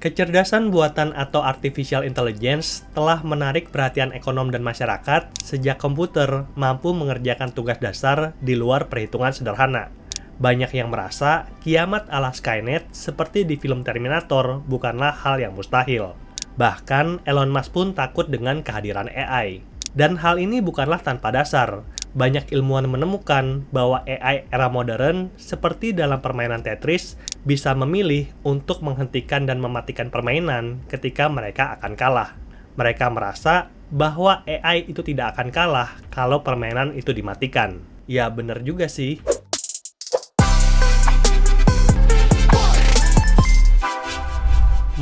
Kecerdasan buatan atau artificial intelligence telah menarik perhatian ekonom dan masyarakat sejak komputer mampu mengerjakan tugas dasar di luar perhitungan sederhana. Banyak yang merasa kiamat ala Skynet seperti di film Terminator bukanlah hal yang mustahil. Bahkan Elon Musk pun takut dengan kehadiran AI. Dan hal ini bukanlah tanpa dasar. Banyak ilmuwan menemukan bahwa AI era modern, seperti dalam permainan Tetris, bisa memilih untuk menghentikan dan mematikan permainan ketika mereka akan kalah. Mereka merasa bahwa AI itu tidak akan kalah kalau permainan itu dimatikan. Ya bener juga sih.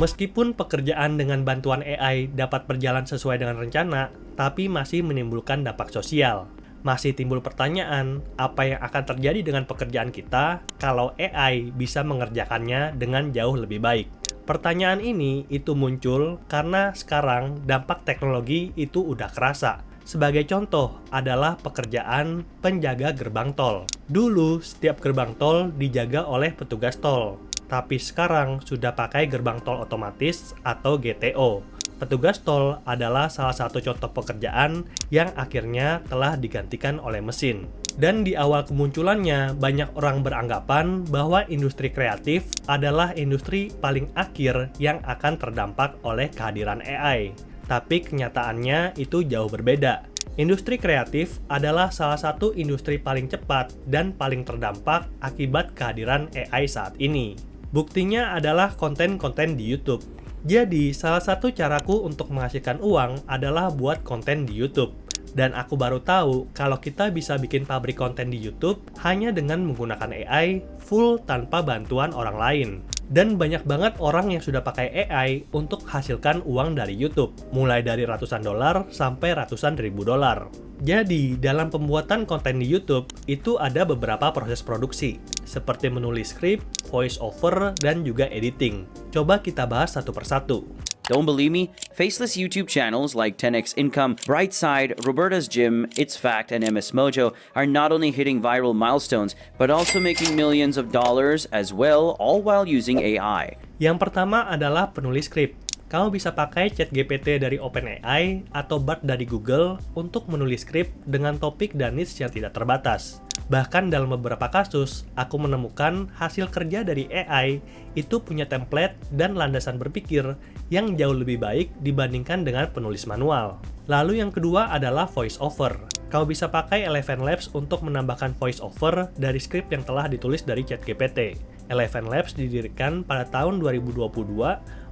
Meskipun pekerjaan dengan bantuan AI dapat berjalan sesuai dengan rencana, tapi masih menimbulkan dampak sosial. Masih timbul pertanyaan, apa yang akan terjadi dengan pekerjaan kita kalau AI bisa mengerjakannya dengan jauh lebih baik? Pertanyaan ini itu muncul karena sekarang dampak teknologi itu udah kerasa. Sebagai contoh adalah pekerjaan penjaga gerbang tol. Dulu, setiap gerbang tol dijaga oleh petugas tol. Tapi sekarang sudah pakai gerbang tol otomatis atau GTO. Petugas tol adalah salah satu contoh pekerjaan yang akhirnya telah digantikan oleh mesin. Dan di awal kemunculannya, banyak orang beranggapan bahwa industri kreatif adalah industri paling akhir yang akan terdampak oleh kehadiran AI. Tapi kenyataannya itu jauh berbeda. Industri kreatif adalah salah satu industri paling cepat dan paling terdampak akibat kehadiran AI saat ini. Buktinya adalah konten-konten di YouTube. Jadi, salah satu caraku untuk menghasilkan uang adalah buat konten di YouTube. Dan aku baru tahu kalau kita bisa bikin pabrik konten di YouTube hanya dengan menggunakan AI full tanpa bantuan orang lain. Dan banyak banget orang yang sudah pakai AI untuk hasilkan uang dari YouTube, mulai dari ratusan dolar sampai ratusan ribu dolar. Jadi, dalam pembuatan konten di YouTube, itu ada beberapa proses produksi, seperti menulis skrip, voice over, dan juga editing. Coba kita bahas satu persatu. Don't believe me? Faceless YouTube channels like 10x Income, Brightside, Roberta's Gym, It's Fact, and MS Mojo are not only hitting viral milestones, but also making millions of dollars as well, all while using AI. Yang pertama adalah penulis skrip. Kamu bisa pakai ChatGPT dari OpenAI atau Bard dari Google untuk menulis skrip dengan topik dan niche yang tidak terbatas. Bahkan dalam beberapa kasus, aku menemukan hasil kerja dari AI itu punya template dan landasan berpikir yang jauh lebih baik dibandingkan dengan penulis manual. Lalu yang kedua adalah voice over. Kamu bisa pakai Eleven Labs untuk menambahkan voice over dari skrip yang telah ditulis dari ChatGPT. Eleven Labs didirikan pada tahun 2022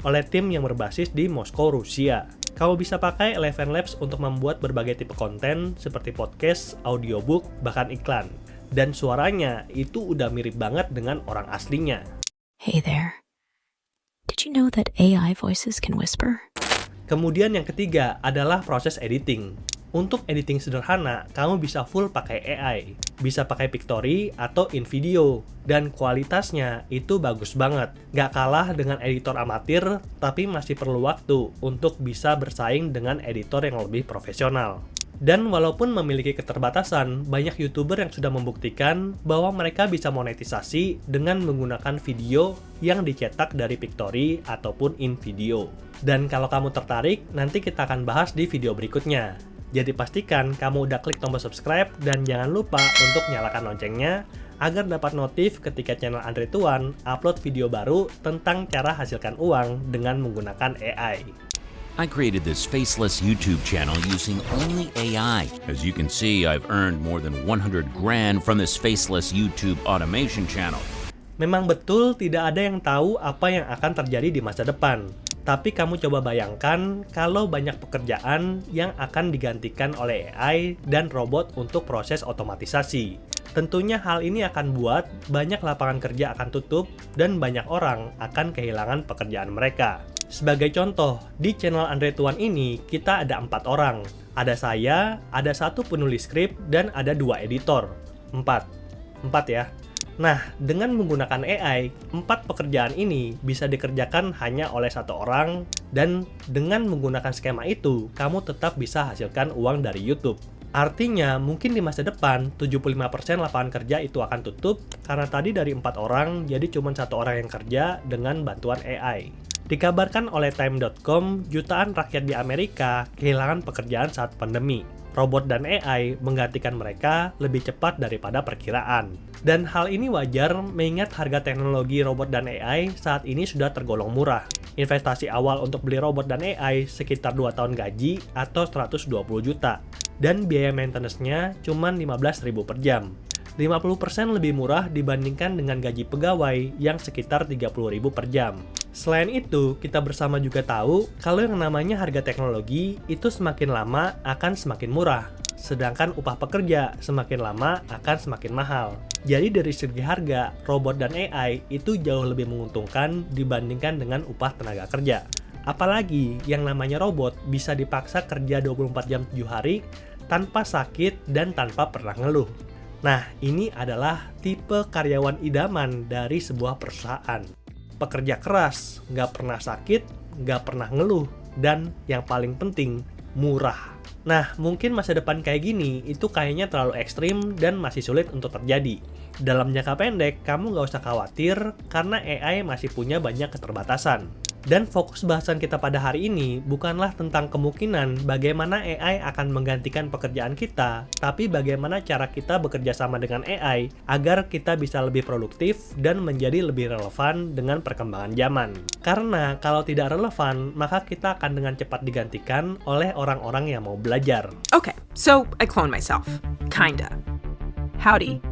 oleh tim yang berbasis di Moskow, Rusia. Kamu bisa pakai Eleven Labs untuk membuat berbagai tipe konten seperti podcast, audiobook, bahkan iklan. Dan suaranya itu udah mirip banget dengan orang aslinya. Hey there. Did you know that AI voices can whisper? Kemudian yang ketiga adalah proses editing. Untuk editing sederhana, kamu bisa full pakai AI. Bisa pakai Pictory atau InVideo. Dan kualitasnya itu bagus banget. Gak kalah dengan editor amatir, tapi masih perlu waktu untuk bisa bersaing dengan editor yang lebih profesional. Dan walaupun memiliki keterbatasan, banyak YouTuber yang sudah membuktikan bahwa mereka bisa monetisasi dengan menggunakan video yang dicetak dari Pictory ataupun InVideo. Dan kalau kamu tertarik, nanti kita akan bahas di video berikutnya. Jadi pastikan kamu udah klik tombol subscribe dan jangan lupa untuk nyalakan loncengnya agar dapat notif ketika channel Andre Tuan upload video baru tentang cara hasilkan uang dengan menggunakan AI. I created this faceless YouTube channel using only AI. As you can see, I've earned more than 100 grand from this faceless YouTube automation channel. Memang betul tidak ada yang tahu apa yang akan terjadi di masa depan. Tapi kamu coba bayangkan kalau banyak pekerjaan yang akan digantikan oleh AI dan robot untuk proses otomatisasi. Tentunya hal ini akan buat banyak lapangan kerja akan tutup dan banyak orang akan kehilangan pekerjaan mereka. Sebagai contoh, di channel Andre Tuan ini kita ada 4 orang. Ada saya, ada 1 penulis skrip, dan ada 2 editor. 4 ya. Nah, dengan menggunakan AI, 4 pekerjaan ini bisa dikerjakan hanya oleh 1 orang, dan dengan menggunakan skema itu, kamu tetap bisa hasilkan uang dari YouTube. Artinya, mungkin di masa depan, 75% lapangan kerja itu akan tutup, karena tadi dari 4 orang, jadi cuma 1 orang yang kerja dengan bantuan AI. Dikabarkan oleh Time.com, jutaan rakyat di Amerika kehilangan pekerjaan saat pandemi. Robot dan AI menggantikan mereka lebih cepat daripada perkiraan. Dan hal ini wajar mengingat harga teknologi robot dan AI saat ini sudah tergolong murah. Investasi awal untuk beli robot dan AI sekitar 2 tahun gaji atau 120 juta. Dan biaya maintenance-nya cuma 15.000 per jam. 50% lebih murah dibandingkan dengan gaji pegawai yang sekitar 30.000 per jam. Selain itu, kita bersama juga tahu kalau yang namanya harga teknologi itu semakin lama akan semakin murah, sedangkan upah pekerja semakin lama akan semakin mahal. Jadi dari segi harga, robot dan AI itu jauh lebih menguntungkan dibandingkan dengan upah tenaga kerja. Apalagi yang namanya robot bisa dipaksa kerja 24 jam 7 hari tanpa sakit dan tanpa pernah ngeluh. Nah, ini adalah tipe karyawan idaman dari sebuah perusahaan. Pekerja keras, nggak pernah sakit, nggak pernah ngeluh, dan yang paling penting, murah. Nah, mungkin masa depan kayak gini, itu kayaknya terlalu ekstrim dan masih sulit untuk terjadi. Dalam jangka pendek, kamu nggak usah khawatir, karena AI masih punya banyak keterbatasan. Dan fokus bahasan kita pada hari ini bukanlah tentang kemungkinan bagaimana AI akan menggantikan pekerjaan kita, tapi bagaimana cara kita bekerja sama dengan AI agar kita bisa lebih produktif dan menjadi lebih relevan dengan perkembangan zaman. Karena kalau tidak relevan, maka kita akan dengan cepat digantikan oleh orang-orang yang mau belajar. Okay, so I cloned myself. Kinda. Howdy.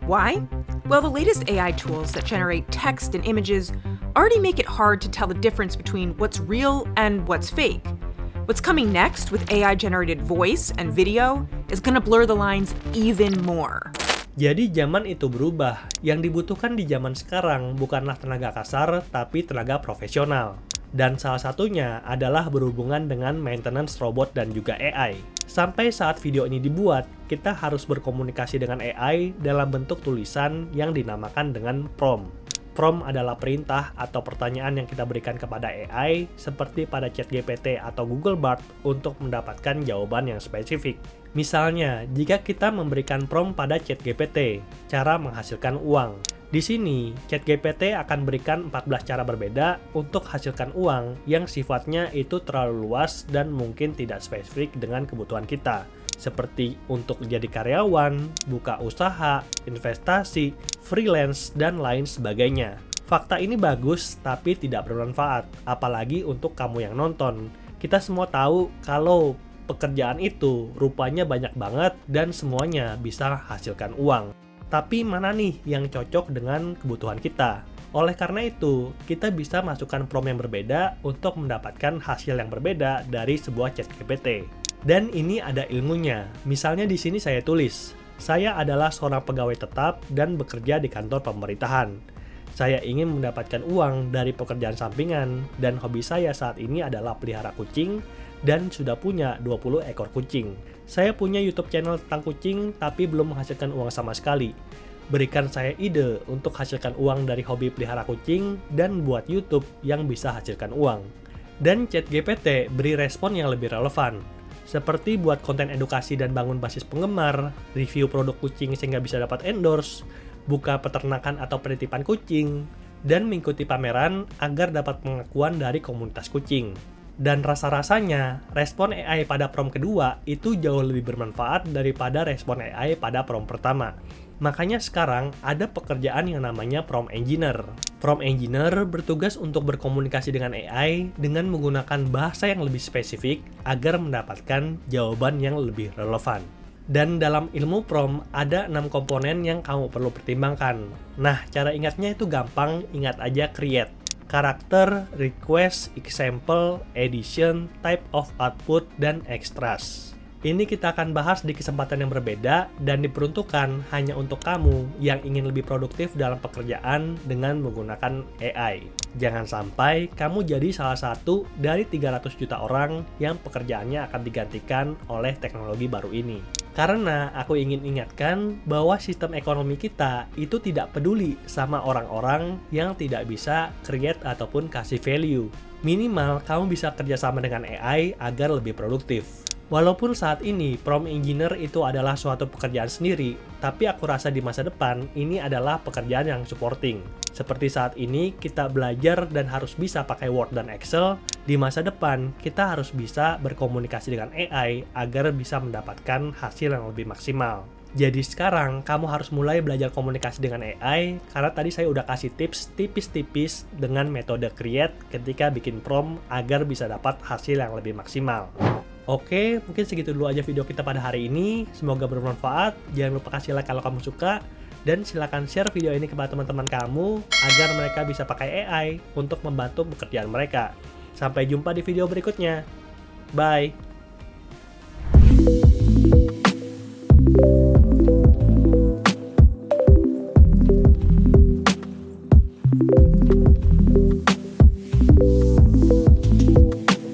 Why? Well, the latest AI tools that generate text and images already make it hard to tell the difference between what's real and what's fake. What's coming next with AI-generated voice and video is gonna blur the lines even more. Jadi zaman itu berubah. Yang dibutuhkan di zaman sekarang bukanlah tenaga kasar, tapi tenaga profesional. Dan salah satunya adalah berhubungan dengan maintenance robot dan juga AI. Sampai saat video ini dibuat, kita harus berkomunikasi dengan AI dalam bentuk tulisan yang dinamakan dengan prompt. Prompt adalah perintah atau pertanyaan yang kita berikan kepada AI seperti pada ChatGPT atau Google Bard untuk mendapatkan jawaban yang spesifik. Misalnya, jika kita memberikan prompt pada ChatGPT, cara menghasilkan uang. Di sini, ChatGPT akan berikan 14 cara berbeda untuk hasilkan uang yang sifatnya itu terlalu luas dan mungkin tidak spesifik dengan kebutuhan kita. Seperti untuk jadi karyawan, buka usaha, investasi, freelance, dan lain sebagainya. Fakta ini bagus, tapi tidak bermanfaat, apalagi untuk kamu yang nonton. Kita semua tahu kalau pekerjaan itu rupanya banyak banget dan semuanya bisa hasilkan uang. Tapi mana nih yang cocok dengan kebutuhan kita? Oleh karena itu, kita bisa masukkan prompt yang berbeda untuk mendapatkan hasil yang berbeda dari sebuah ChatGPT. Dan ini ada ilmunya. Misalnya di sini saya tulis, saya adalah seorang pegawai tetap dan bekerja di kantor pemerintahan. Saya ingin mendapatkan uang dari pekerjaan sampingan dan hobi saya saat ini adalah pelihara kucing dan sudah punya 20 ekor kucing. Saya punya YouTube channel tentang kucing tapi belum menghasilkan uang sama sekali. Berikan saya ide untuk hasilkan uang dari hobi pelihara kucing dan buat YouTube yang bisa hasilkan uang. Dan ChatGPT beri respon yang lebih relevan. Seperti buat konten edukasi dan bangun basis penggemar, review produk kucing sehingga bisa dapat endorse, buka peternakan atau penitipan kucing, dan mengikuti pameran agar dapat pengakuan dari komunitas kucing. Dan rasa-rasanya, respon AI pada prompt kedua itu jauh lebih bermanfaat daripada respon AI pada prompt pertama. Makanya sekarang ada pekerjaan yang namanya prompt engineer. Prompt engineer bertugas untuk berkomunikasi dengan AI dengan menggunakan bahasa yang lebih spesifik agar mendapatkan jawaban yang lebih relevan. Dan dalam ilmu prompt ada 6 komponen yang kamu perlu pertimbangkan. Nah, cara ingatnya itu gampang, ingat aja create. Karakter, request, example, edition, type of output, dan extras. Ini kita akan bahas di kesempatan yang berbeda dan diperuntukkan hanya untuk kamu yang ingin lebih produktif dalam pekerjaan dengan menggunakan AI. Jangan sampai kamu jadi salah satu dari 300 juta orang yang pekerjaannya akan digantikan oleh teknologi baru ini. Karena aku ingin ingatkan bahwa sistem ekonomi kita itu tidak peduli sama orang-orang yang tidak bisa create ataupun kasih value. Minimal kamu bisa kerjasama dengan AI agar lebih produktif. Walaupun saat ini prompt engineer itu adalah suatu pekerjaan sendiri, tapi aku rasa di masa depan ini adalah pekerjaan yang supporting. Seperti saat ini kita belajar dan harus bisa pakai Word dan Excel, di masa depan kita harus bisa berkomunikasi dengan AI agar bisa mendapatkan hasil yang lebih maksimal. Jadi sekarang kamu harus mulai belajar komunikasi dengan AI karena tadi saya udah kasih tips tipis-tipis dengan metode create ketika bikin prompt agar bisa dapat hasil yang lebih maksimal. Oke, mungkin segitu dulu aja video kita pada hari ini. Semoga bermanfaat. Jangan lupa kasih like kalau kamu suka. Dan silakan share video ini kepada teman-teman kamu agar mereka bisa pakai AI untuk membantu pekerjaan mereka. Sampai jumpa di video berikutnya. Bye!